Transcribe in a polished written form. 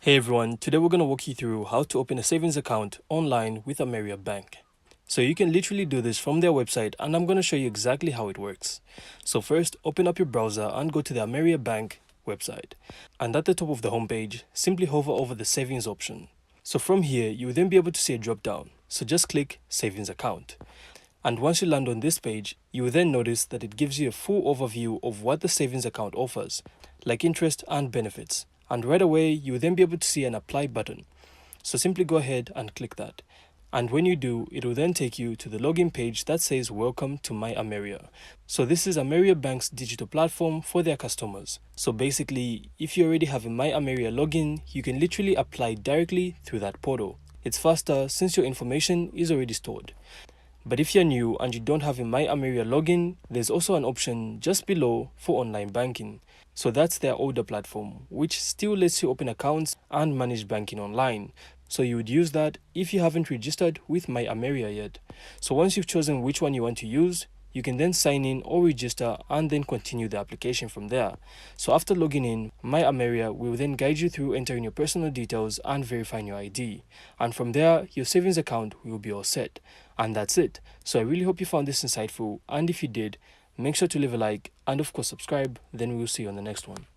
Hey everyone, today we're going to walk you through how to open a savings account online with Ameria Bank. So you can literally do this from their website and I'm going to show you exactly how it works. So first, open up your browser and go to the Ameria Bank website. And at the top of the homepage, simply hover over the savings option. So from here, you will then be able to see a drop down. So just click savings account. And once you land on this page, you will then notice that it gives you a full overview of what the savings account offers, like interest and benefits. And right away, you will then be able to see an apply button. So simply go ahead and click that. And when you do, it will then take you to the login page that says welcome to My Ameria. So this is Ameria Bank's digital platform for their customers. So basically, if you already have a My Ameria login, you can literally apply directly through that portal. It's faster since your information is already stored. But if you're new and you don't have a My Ameria login, there's also an option just below for online banking. So that's their older platform, which still lets you open accounts and manage banking online. So you would use that if you haven't registered with My Ameria yet. So once you've chosen which one you want to use, you can then sign in or register and then continue the application from there. So after logging in, My Ameria will then guide you through entering your personal details and verifying your ID. And from there, your savings account will be all set. And that's it. So I really hope you found this insightful, and if you did, make sure to leave a like and of course subscribe. Then we will see you on the next one.